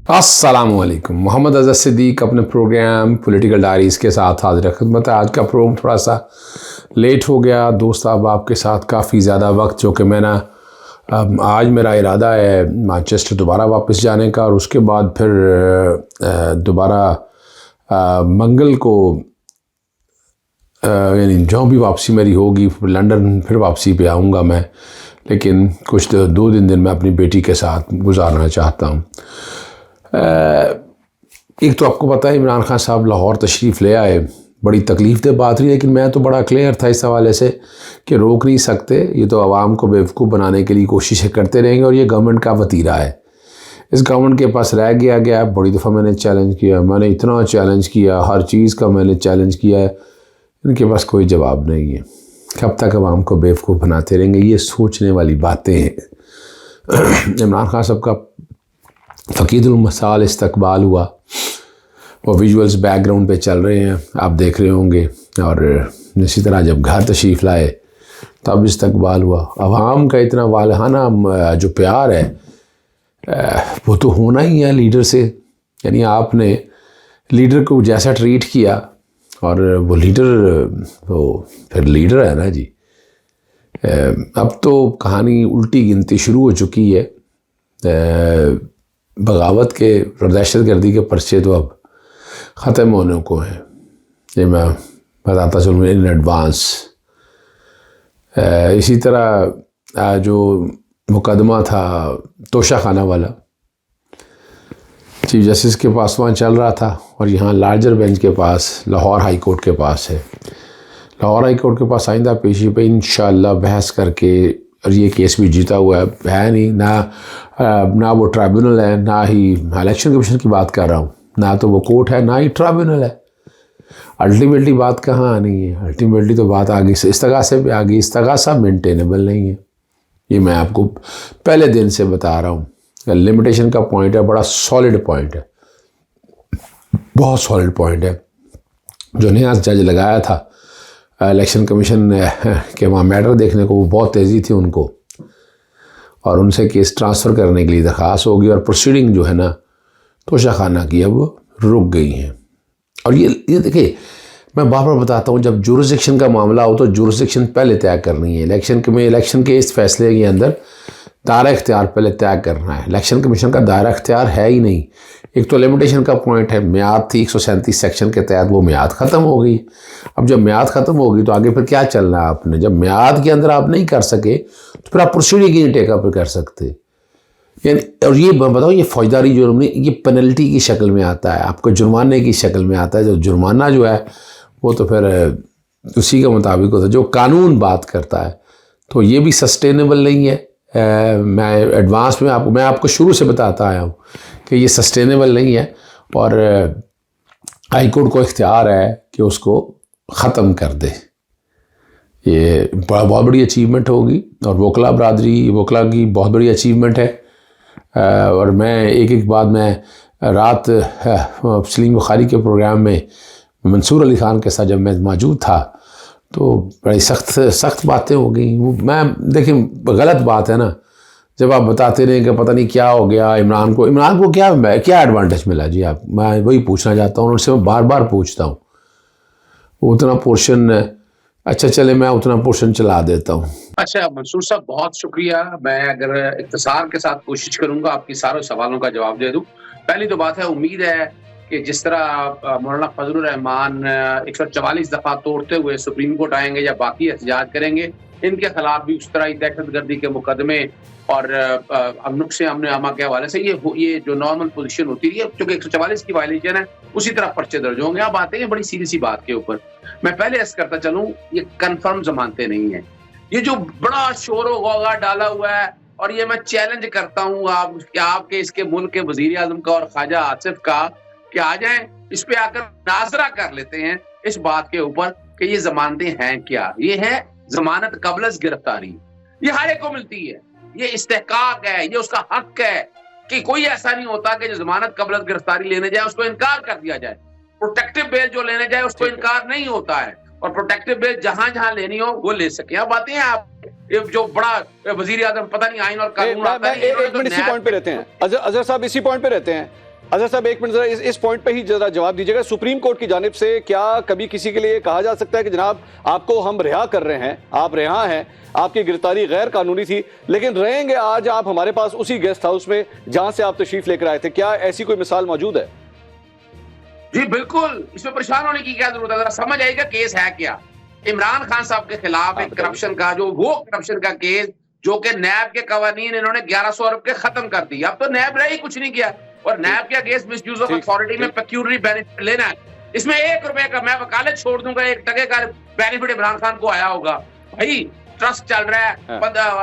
अस्सलामुअलैकुम। मोहम्मद अज़हर सिद्दीक अपने programme political diaries के साथ हाजिर खिदमत है। आज का प्रोग्राम थोड़ा सा लेट हो गया दोस्त अहबाब के साथ, काफ़ी ज़्यादा वक्त जो कि मैं ना आज मेरा इरादा है मैनचेस्टर दोबारा वापस जाने का, और उसके बाद फिर दोबारा मंगल को यानी जो भी वापसी मेरी होगी लंदन फिर वापसी पे आऊँगा मैं, लेकिन कुछ 2 दिन मैं अपनी बेटी के साथ गुजारना चाहता हूँ। एक तो आपको पता है इमरान खान साहब लाहौर तशरीफ़ ले आए, बड़ी तकलीफ़ दे बात रही, लेकिन मैं तो बड़ा क्लियर था इस हवाले से कि रोक नहीं सकते, ये तो आवाम को बेवकूफ़ बनाने के लिए कोशिशें करते रहेंगे, और ये गवर्नमेंट का वतीरा है। इस गवर्नमेंट के पास रह गया बड़ी दफ़ा मैंने चैलेंज किया, मैंने इतना चैलेंज किया, हर चीज़ का मैंने चैलेंज किया है, इनके पास कोई जवाब नहीं है। कब तक आवाम को बेवकूफ़ बनाते रहेंगे, ये सोचने वाली बातें हैं। इमरान खान साहब का फ़कीदुल मसाल इस्तकबाल हुआ, और विजुअल्स बैकग्राउंड पे चल रहे हैं, आप देख रहे होंगे। और इसी तरह जब घर तशरीफ़ लाए तब इस्तकबाल हुआ। अवाम का इतना वालहाना जो प्यार है वो तो होना ही है लीडर से। यानी आपने लीडर को जैसा ट्रीट किया, और वो लीडर तो फिर लीडर है ना जी। अब तो कहानी उल्टी गिनती शुरू हो चुकी है। बगावत के और दहशतगर्दी के पर्चे तो अब ख़त्म होने को हैं, ये मैं बताता चलूँ इन एडवांस। इसी तरह जो मुकदमा था तोशाखाना वाला, चीफ जस्टिस के पास वहाँ चल रहा था, और यहाँ लार्जर बेंच के पास लाहौर हाई कोर्ट के पास है। लाहौर हाई कोर्ट के पास आइंदा पेशी पे इंशाअल्लाह बहस करके, और ये केस भी जीता हुआ है नहीं ना वो ट्राइब्यूनल है, ना ही इलेक्शन कमीशन की बात कर रहा हूँ, ना तो वो कोर्ट है ना ही ट्राइब्यूनल है। अल्टीमेटली बात कहाँ आनी है? अल्टीमेटली तो बात आगे से इस्तगासे पे आ गई। इस्तगासा मेंटेनेबल नहीं है, ये मैं आपको पहले दिन से बता रहा हूँ। लिमिटेशन का पॉइंट है, बड़ा सॉलिड पॉइंट है, बहुत सॉलिड पॉइंट है। जो नया जज लगाया था इलेक्शन कमीशन के वहाँ मैटर देखने को, वो बहुत तेज़ी थी उनको, और उनसे केस ट्रांसफ़र करने के लिए दरख्वास्त होगी, और प्रोसीडिंग जो है ना तोशाखाना की अब रुक गई हैं। और ये देखिए, मैं बार बार बताता हूँ, जब जुरिसडिक्शन का मामला हो तो जुरिसडिक्शन पहले तय करनी है। इलेक्शन के इस फैसले के अंदर दायरा इख्तियार पहले तय करना है। इलेक्शन कमीशन का दायरा इख्तियार है ही नहीं। एक तो लिमिटेशन का पॉइंट है, म्याद थी 137 सेक्शन के तहत, वो म्याद ख़त्म हो गई। अब जब म्याद ख़त्म होगी तो आगे फिर क्या चलना है आपने? जब म्याद के अंदर आप नहीं कर सके तो फिर आप प्रोसीडिंग ही नहीं टेकअप कर सकते। यानी, और ये मैं बताऊँ, ये फौजदारी जुर्म नहीं, ये पेनल्टी की शक्ल में आता है, आपको जुर्माने की शक्ल में आता है। जो जुर्माना जो है वो तो फिर उसी के मुताबिक होता है जो कानून बात करता है। तो ये भी सस्टेनेबल नहीं है। मैं एडवांस में मैं आपको शुरू से बताता आया हूँ कि ये सस्टेनेबल नहीं है, और हाई कोर्ट को इख्तियार है कि उसको ख़त्म कर दे। ये बहुत बड़ी अचीवमेंट होगी, और वकला की बहुत बड़ी अचीवमेंट है। और मैं एक बात, मैं रात सलीम बुखारी के प्रोग्राम में मंसूर अली ख़ान के साथ जब मैं मौजूद था तो बड़ी सख्त बातें हो गई। मैं देखिए, गलत बात है ना जब आप बताते रहे कि पता नहीं क्या हो गया इमरान को क्या एडवांटेज मिला जी। मैं वही पूछना चाहता हूँ, उनसे मैं बार बार पूछता हूँ। उतना पोर्शन, अच्छा चले मैं उतना पोर्शन चला देता हूँ। अच्छा मंसूर साहब, बहुत शुक्रिया। मैं अगर इख्तिसार के साथ कोशिश करूंगा आपकी सारे सवालों का जवाब दे दूं। पहली तो बात है, उम्मीद है कि जिस तरह मौलाना फजलुर रहमान 144 दफ़ा तोड़ते हुए सुप्रीम कोर्ट आएंगे या बाकी एहतजाज करेंगे, इनके खिलाफ भी उस तरह ही दहशतगर्दी के मुकदमे और नुक्से अमन अमा के हवाले से ये जो नॉर्मल पोजीशन होती है, क्योंकि 144 की वायलेशन है, उसी तरह पर्चे दर्ज होंगे। अब आते हैं बड़ी सीधी सी बात के ऊपर। मैं पहले ऐसा करता चलूँ, ये कन्फर्म जमानते नहीं है। ये जो बड़ा शोर गौगा डाला हुआ है, और ये मैं चैलेंज करता हूँ आपके इसके मुल्क के वजीर आजम का और ख्वाजा आसिफ का कि आ जाएं, इस पे आकर नाजरा कर लेते हैं इस बात के ऊपर कि ये जमानतें हैं क्या। ये है जमानत कबलस गिरफ्तारी, ये हर एक को मिलती है, ये इस्तेहकाक है, ये उसका हक है कि कोई ऐसा नहीं होता कि जो जमानत कबलस गिरफ्तारी लेने जाए उसको इनकार कर दिया जाए। प्रोटेक्टिव बेल जो लेने जाए उसको इनकार नहीं होता है, और प्रोटेक्टिव बेल जहां जहां लेनी हो वो ले सके। अब आते हैं आप जो बड़ा वजीर आजम, पता नहीं आइन और कानून आता है। एक मिनट इसी पॉइंट पे रहते हैं, अजहर साहब इसी पॉइंट पे रहते हैं। अच्छा साहब, एक मिनट जरा इस पॉइंट पे ही जरा जवाब दीजिएगा। सुप्रीम कोर्ट की जानिब से क्या कभी किसी के लिए कहा जा सकता है कि जनाब आपको हम रिहा कर रहे हैं, आप रिहा हैं, आपकी गिरफ्तारी गैर कानूनी थी, लेकिन रहेंगे आज आप हमारे पास उसी गेस्ट हाउस में जहां से आप तशरीफ लेकर आए थे? क्या ऐसी कोई मिसाल मौजूद है? जी बिल्कुल, इसमें परेशान होने की क्या जरूरत है, जरा समझ आएगा केस है क्या। इमरान खान साहब के खिलाफ एक करप्शन का वो करप्शन का केस जो कि नैब के कवानीन इन्होंने 1100 अरब के खत्म कर दिया। अब तो नैब ने ही कुछ नहीं किया, और नैब क्या केस मिसयूज ऑफ अथॉरिटी में पेक्यूलरी बेनिफिट लेना है, इसमें 1 रुपए का मैं वकालत छोड़ दूंगा, 1 टके का बेनिफिट इमरान खान को आया होगा। भाई ट्रस्ट चल रहा है,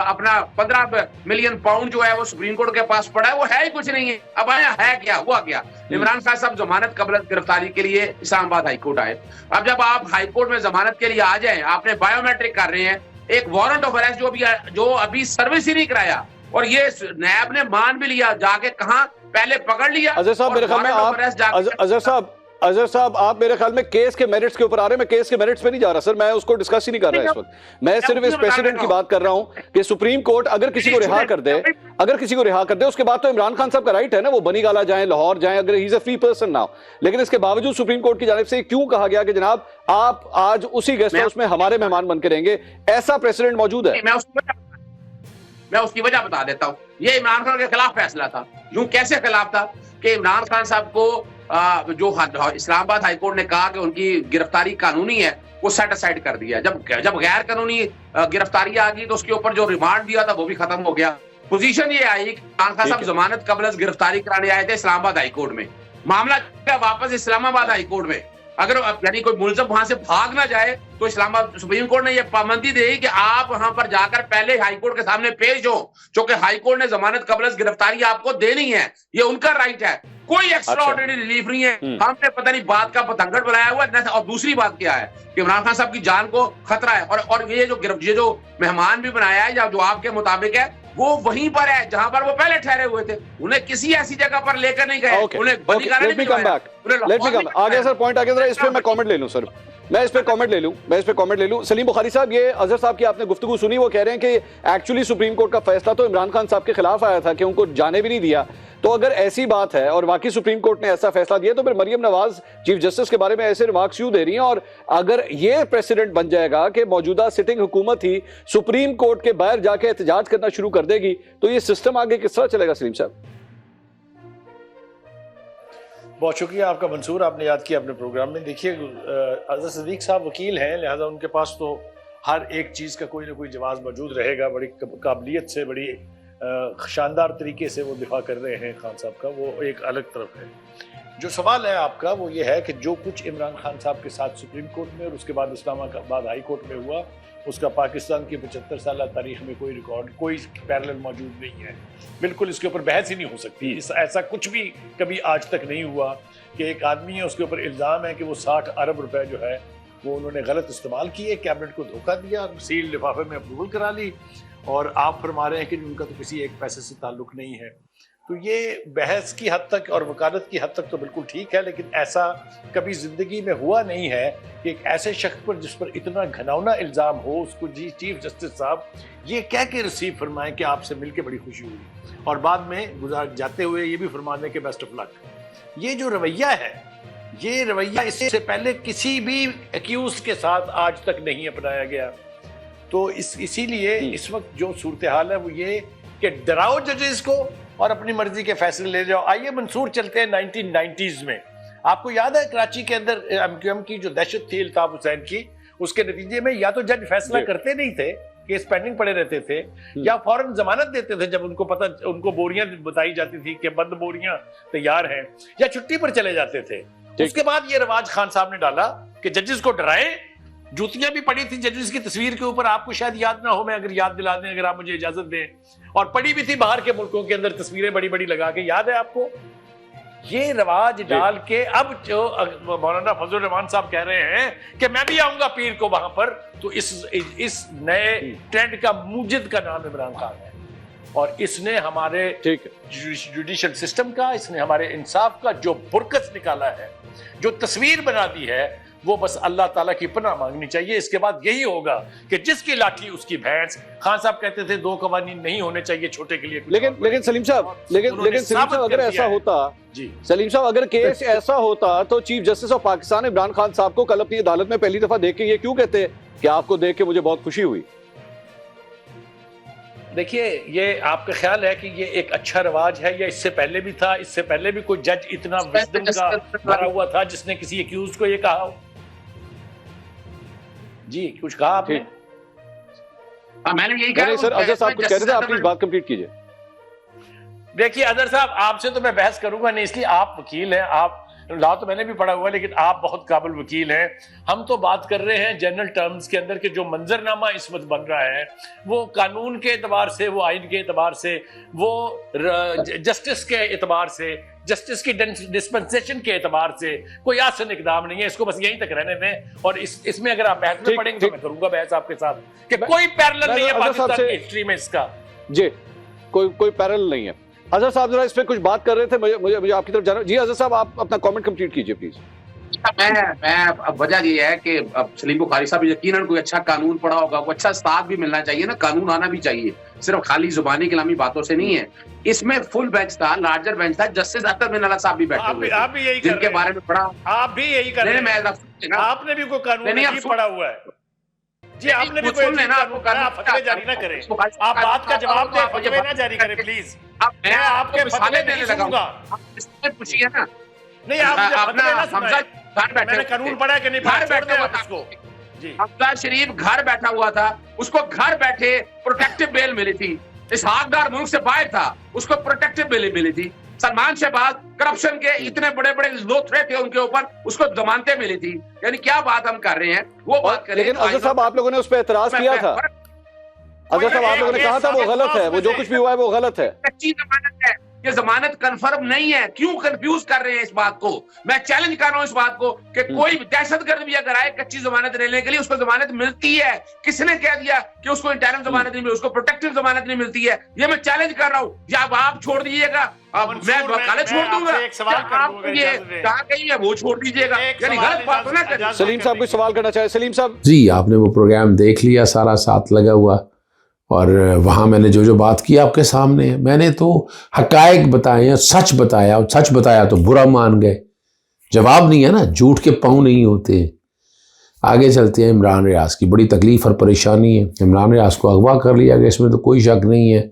अपना 15 मिलियन पाउंड जो है वो सुप्रीम कोर्ट के पास पड़ा है, वो है ही कुछ नहीं है। अब आया है क्या, हुआ क्या? इमरान खान साहब जमानत कबल गिरफ्तारी के लिए इस्लामाबाद हाईकोर्ट आए। अब जब आप हाईकोर्ट में जमानत के लिए आ जाए, आपने बायोमेट्रिक कर रहे हैं, एक वारंट ऑफ अरेस्ट जो अभी सर्विस ही नहीं कराया, और ये नैब ने मान भी लिया, जाके कहा पहले पकड़ लिया। अजहर साहब मेरे ख्याल में अजहर साहब आप मेरे ख्याल में केस के मेरिट्स के ऊपर आ रहे हैं। मैं केस के मेरिट्स पे नहीं जा रहा सर, मैं उसको डिस्कस ही नहीं कर रहा इस वक्त। मैं सिर्फ इस प्रेसिडेंट की बात कर रहा हूं कि सुप्रीम कोर्ट अगर किसी को रिहा कर दे, उसके बाद तो इमरान खान साहब का राइट है ना, वो बनी गाला जाए, लाहौर जाए, अगर he is a free person now. लेकिन इसके बावजूद सुप्रीम कोर्ट की जानिब से क्यों कहा गया कि जनाब आप आज उसी गेस्ट हाउस में हमारे मेहमान बन के रहेंगे? ऐसा प्रेसिडेंट मौजूद है? मैं उसकी वजह बता देता हूँ। ये इमरान खान के खिलाफ फैसला था। यूं कैसे खिलाफ था कि इमरान खान साहब को जो इस्लामाबाद हाईकोर्ट ने कहा कि उनकी गिरफ्तारी कानूनी है, वो सेट असाइड कर दिया। जब गैर कानूनी गिरफ्तारी आ गई तो उसके ऊपर जो रिमांड दिया था वो भी खत्म हो गया। पोजीशन ये आई कि इमरान खान साहब जमानत कबल गिरफ्तारी कराने आए थे इस्लामाबाद हाईकोर्ट में, मामला वापस इस्लामाबाद हाईकोर्ट में। अगर यानी कोई मुलजम वहां से भाग ना जाए तो इस्लामाबाद सुप्रीम कोर्ट ने यह पाबंदी दी कि आप वहां पर जाकर पहले हाईकोर्ट के सामने पेश हो, क्योंकि हाईकोर्ट ने जमानत कबल गिरफ्तारी आपको देनी है, ये उनका राइट है, कोई एक्स्ट्रा ऑर्डिनरी रिलीफ नहीं है। हमने पता नहीं बात का पतंगड़ बनाया हुआ है। और दूसरी बात क्या है कि इमरान खान साहब की जान को खतरा है, और ये जो मेहमान भी बनाया है, जो आपके मुताबिक है, वो वहीं पर है जहां पर वो पहले ठहरे हुए थे। उन्हें किसी ऐसी जगह पर लेकर नहीं गए। आगे सर पॉइंट आगे, इस पे मैं कमेंट ले लूं सर, मैं इस पे कमेंट ले लूं। सलीम बुखारी साहब, ये अजहर साहब की आपने गुफ्तगू सुनी, वो कह रहे हैं कि एक्चुअली सुप्रीम कोर्ट का फैसला तो इमरान खान साहब के खिलाफ आया था कि उनको जाने भी नहीं दिया। तो अगर ऐसी बात है और वाकई सुप्रीम कोर्ट ने ऐसा फैसला दिया, तो फिर मरियम नवाज चीफ जस्टिस के बारे में ऐसे रिमार्क्स क्यों दे रही हैं? और अगर ये प्रेसिडेंट बन जाएगा कि मौजूदा सिटिंग हुकूमत ही सुप्रीम कोर्ट के बाहर जाके एहतजाज करना शुरू कर देगी, तो ये सिस्टम आगे किस तरह चलेगा? सलीम साहब बहुत शुक्रिया आपका मंसूर, आपने याद किया अपने प्रोग्राम में। देखिए अजहर सिद्दीक साहब वकील हैं, लिहाजा उनके पास तो हर एक चीज़ का कोई ना कोई जवाब मौजूद रहेगा। बड़ी काबिलियत से, बड़ी शानदार तरीके से वो दिफा कर रहे हैं खान साहब का, वो एक अलग तरफ है। जो सवाल है आपका वो ये है कि जो कुछ इमरान खान साहब के साथ सुप्रीम कोर्ट में और उसके बाद इस्लामाबाद हाई कोर्ट में हुआ, उसका पाकिस्तान की 75 साल तारीख में कोई रिकॉर्ड, कोई पैरेलल मौजूद नहीं है। बिल्कुल इसके ऊपर बहस ही नहीं हो सकती। ऐसा कुछ भी कभी आज तक नहीं हुआ कि एक आदमी है, उसके ऊपर इल्ज़ाम है कि वो 60 अरब रुपए जो है वो उन्होंने गलत इस्तेमाल किए, कैबिनेट को धोखा दिया, सील लिफाफे में अप्रूवल करा ली, और आप फरमा रहे हैं कि उनका तो किसी एक पैसे से ताल्लुक नहीं है। तो ये बहस की हद तक और वकालत की हद तक तो बिल्कुल ठीक है, लेकिन ऐसा कभी जिंदगी में हुआ नहीं है कि एक ऐसे शख्स पर जिस पर इतना घिनौना इल्ज़ाम हो, उसको जी चीफ जस्टिस साहब ये कह के रिसीव फरमाएं कि आपसे मिलकर बड़ी खुशी हुई, और बाद में गुजार जाते हुए ये भी फरमा दें कि बेस्ट ऑफ लक। ये जो रवैया है, ये रवैया इससे पहले किसी भी एक्यूज के साथ आज तक नहीं अपनाया गया। तो इसीलिए इस वक्त जो सूरत हाल है वो ये कि डराओ जजेस को और अपनी मर्जी के फैसले ले जाओ। आइए मंसूर चलते हैं 1990s में। आपको याद है कराची के अंदर एमक्यूएम की जो दहशत थी अल्ताफ हुसैन की, उसके नतीजे में या तो जज फैसला करते नहीं थे, केस पेंडिंग पड़े रहते थे, या फौरन जमानत देते थे जब उनको बोरियां बताई जाती थी कि बंद बोरियां तैयार हैं, या छुट्टी पर चले जाते थे। उसके बाद ये रिवाज खान साहब ने डाला कि जजेस को डराएं। जूतियां भी पड़ी थी जजेस की तस्वीर के ऊपर, आपको शायद याद ना हो, मैं अगर याद दिला दें, अगर आप मुझे इजाजत दें। और पड़ी भी थी बाहर के मुल्कों के अंदर तस्वीरें बड़ी बड़ी लगा के, याद है आपको? ये रवाज डाल के अब जो मौलाना फजल रहमान साहब कह रहे हैं कि मैं भी आऊंगा पीर को वहां पर, तो इस नए ट्रेंड का मूजिद का नाम इमरान खान है। और इसने हमारे जुडिशल सिस्टम का, इसने हमारे इंसाफ का जो बुरकस निकाला है, जो तस्वीर बना दी है, वो बस अल्लाह ताला की पनाह मांगनी चाहिए। इसके बाद यही होगा कि जिसकी लाठी उसकी भैंस। खान साहब कहते थे 2 कवानीन नहीं होने चाहिए छोटे के लिए। लेकिन सलीम साहब, लेकिन सलीम साहब अगर ऐसा होता जी, सलीम साहब अगर केस ऐसा होता तो chief justice of Pakistan Imran Khan साहब को कल अपनी अदालत में पहली दफा देख के ये क्यों कहते कि आपको देख के मुझे बहुत खुशी हुई? देखिए, ये आपका ख्याल है कि ये एक अच्छा रवाज है या इससे पहले भी था? इससे पहले भी कोई जज इतना विजडम का भरा हुआ था जिसने किसी एक्यूज को ये कहा हो? जी, कुछ कहा आपने? मैंने यही कहा। सर अजहर साहब कुछ कह रहे थे, आप प्लीज बात कंप्लीट कीजिए। देखिए अजहर साहब, आपसे तो मैं बहस करूंगा नहीं, इसलिए आप वकील हैं, आप लॉ तो मैंने भी पढ़ा हुआ है, लेकिन आप बहुत काबिल वकील हैं। हम तो बात कर रहे हैं जनरल टर्म्स के अंदर के जो मंजरनामा इस वक्त बन रहा है वो कानून के एतबार से, वो आइन के एतबार से, वो जस्टिस के एतबार से, जस्टिस की डिस्पेंसेशन के एतबार से कोई आसन इकदाम नहीं है। इसको बस यहीं तक रहने दें। और इसमें अगर आप बहस में पढ़ेंगे तो मैं करूंगा बहस आपके साथ कि कोई पैरेलल नहीं है पाकिस्तान की हिस्ट्री में इसका। जी, कोई पैरेलल नहीं है। अजहर साहब जरा इस पे कुछ बात कर रहे थे, मुझे आपकी तरफ जाना। जी अजहर साहब, आप अपना कमेंट कंप्लीट कीजिए प्लीज। मैं वजह ये है कि अब सलीम बुखारी साहब यकीनन कोई अच्छा कानून पढ़ा होगा, कोई अच्छा उस्ताद भी मिलना चाहिए ना, कानून आना भी चाहिए, सिर्फ खाली जुबानी कलामी बातों से नहीं है। इसमें फुल बेंच था, लार्जर बेंच था, जस्टिस अख्तर बिन अला साहब भी बैठे हुए आप भी यही जिनके बारे में पढ़ा। आप भी यही कर रहे हैं। आपने भी कोई कानून नहीं पढ़ा हुआ है जी, आपने भी कोई फतवे जारी ना करें। आप बात का जवाब दें, फतवे ना जारी करें प्लीज। मैं आपके फतवे नहीं सुनूंगा। पूछिए ना। नहीं, आप फतवे ना सुनाएं। मैंने कानून पढ़ा कि नहीं पढ़ा, छोड़ दें उसको। जी, हमजा शरीफ घर बैठा हुआ था, उसको घर बैठे प्रोटेक्टिव बेल मिली थी। इसहाकडार मुल्क से बाहर था, उसको प्रोटेक्टिव बेल मिली थी। सलमान शहबाज करप्शन के इतने बड़े बड़े लोथरे थे उनके ऊपर, उसको जमानतें मिली थी। यानी क्या बात हम कर रहे हैं वो बात करें। लेकिन अजहर साहब, आप लोगों ने उस पर एतराज किया था। अजहर साहब, आप लोगों ने कहा था वो गलत है, वो जो कुछ भी हुआ है वो गलत है। कच्ची जमानत है, ये जमानत कंफर्म नहीं है। क्यों कंफ्यूज कर रहे हैं इस बात को? मैं चैलेंज कर रहा हूं इस बात को कि कोई दहशतगर्द भी अगर आए कच्ची जमानत लेने के लिए, उसको जमानत मिलती है। किसने कह दिया कि उसको इंटरनल जमानत नहीं मिली, उसको प्रोटेक्टिव जमानत नहीं मिलती है? ये मैं चैलेंज कर रहा हूं। या आप छोड़ दीजिएगा, मैं वकालत छोड़ दूंगा, आप ये कहा कहीं है वो छोड़ दीजिएगा, यानी गलत बात हो ना। सलीम साहब कुछ सवाल करना चाहे? सलीम साहब जी, आपने वो प्रोग्राम देख लिया, सारा साथ लगा हुआ, और वहाँ मैंने जो बात की आपके सामने, मैंने तो हकायक बताए हैं, सच बताया, और सच बताया तो बुरा मान गए। जवाब नहीं है ना, झूठ के पाँव नहीं होते। आगे चलते हैं। इमरान रियाज की बड़ी तकलीफ़ और परेशानी है। इमरान रियाज को अगवा कर लिया गया, इसमें तो कोई शक नहीं है।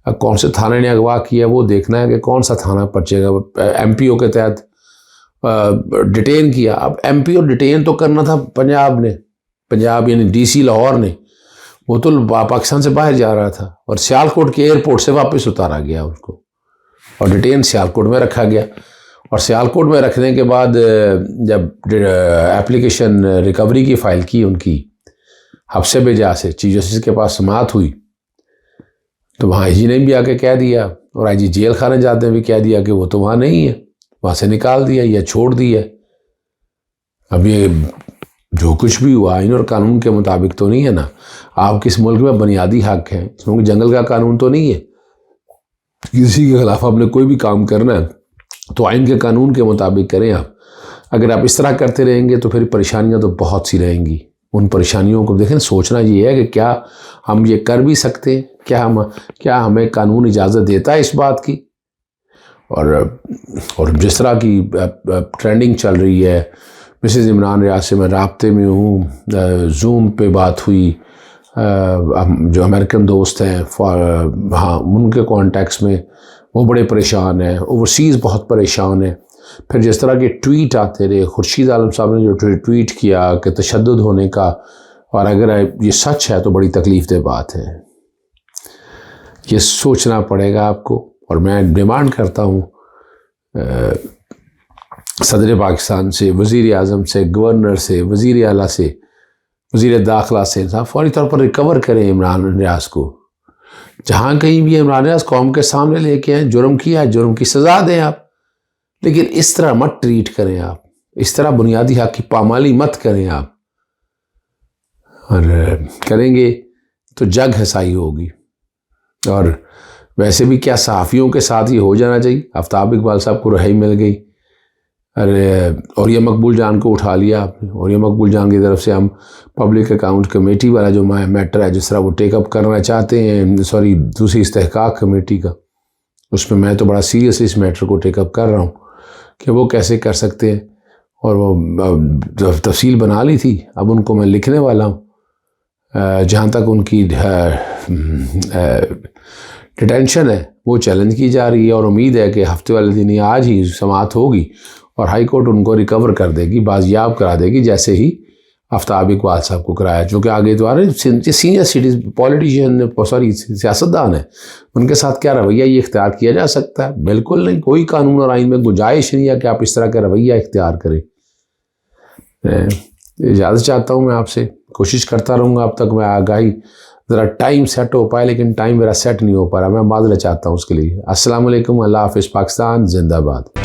अब कौन से थाने ने अगवा किया वो देखना है कि कौन सा थाना पहुँचेगा। MPO के तहत डिटेन किया। अब MPO डिटेन तो करना था पंजाब ने, पंजाब यानी DC लाहौर ने। वो तो पाकिस्तान से बाहर जा रहा था और सियालकोट के एयरपोर्ट से वापस उतारा गया उसको, और डिटेन सियालकोट में रखा गया। और सियालकोट में रखने के बाद जब एप्लीकेशन रिकवरी की फ़ाइल की उनकी हफ्से बेजा से चीफ जस्टिस के पास समाअत हुई, तो वहाँ IG ने भी आके कह दिया, और IG जेल खाने जाते भी कह दिया कि वो तो वहाँ नहीं है, वहाँ से निकाल दिया या छोड़ दिया। अब ये जो कुछ भी हुआ आइन और कानून के मुताबिक तो नहीं है ना। आपके इस मुल्क में बुनियादी हक है, इसमें जंगल का कानून तो नहीं है। किसी के खिलाफ आपने कोई भी काम करना है तो आइन के कानून के मुताबिक करें आप। अगर आप इस तरह करते रहेंगे तो फिर परेशानियां तो बहुत सी रहेंगी। उन परेशानियों को देखें, सोचना ये है कि क्या हम ये कर भी सकते हैं, क्या हमें कानून इजाज़त देता है इस बात की। और जिस तरह की ट्रेंडिंग चल रही है, मिसेज़ इमरान रियाज से मैं राब्ते में हूँ, जूम पे बात हुई, जो अमेरिकन दोस्त हैं हाँ उनके कॉन्टेक्ट्स में वो बड़े परेशान हैं, ओवरसीज़ बहुत परेशान हैं। फिर जिस तरह के ट्वीट आते रहे, खुर्शीद आलम साहब ने जो ट्वीट किया कि तशद्दुद होने का, और अगर ये सच है तो बड़ी तकलीफ दह बात है। ये सोचना पड़ेगा आपको। और मैं डिमांड करता हूँ सदर पाकिस्तान से, वज़ीर आज़म से, गवर्नर से, वज़ीर आला से, वज़ीर दाखिला से, साहब फौरी तौर पर रिकवर करें इमरान रियाज को। जहाँ कहीं भी इमरान रियाज कौम के सामने लेके आए, जुर्म किया है, जुर्म की सज़ा दें आप, लेकिन इस तरह मत ट्रीट करें आप, इस तरह बुनियादी हक़ की पामाली मत करें आप। और करेंगे तो जग हसाई होगी। और वैसे भी क्या सहाफ़ियों के साथ ही हो जाना चाहिए। आफ्ताब इकबाल साहब को रिहाई मिल गई, अरे और ये मकबूल जान को उठा लिया आपने, और ये मकबूल जान की तरफ से हम पब्लिक अकाउंट कमेटी वाला जो मैटर है जिस तरह वो टेकअप करना चाहते हैं, सॉरी दूसरी इस्तेहकाक कमेटी का, उसमें मैं तो बड़ा सीरियस इस मैटर को टेकअप कर रहा हूँ कि वो कैसे कर सकते हैं। और वो तफसील बना ली थी, अब उनको मैं लिखने वाला हूँ। जहाँ तक उनकी डिटेंशन है वो चैलेंज की जा रही है, और उम्मीद है कि हफ्ते वाले दिन या आज ही समाअत होगी और हाई कोर्ट उनको रिकवर कर देगी, बाजियाब करा देगी, जैसे ही आफ्ताब इकबाल साहब को कराया, जो कि आगे तो आ रहे सीनियर सिटीजन पॉलिटिशियन, सॉरी सियासतदान है, उनके साथ क्या रवैया ये इख्तियार किया जा सकता है? बिल्कुल नहीं, कोई कानून और आइन में गुंजाइश नहीं है कि आप इस तरह का रवैया इख्तियार करें। इजाज़त चाहता हूँ मैं आपसे, कोशिश करता रहूँगा अब तक मैं आगाही ज़रा टाइम सेट हो पाए, लेकिन टाइम मेरा सेट नहीं हो पा रहा, मैं माजरत चाहता हूँ उसके लिए। अस्सलाम वालेकुम, अल्लाह हाफ़िज़, पाकिस्तान जिंदाबाद।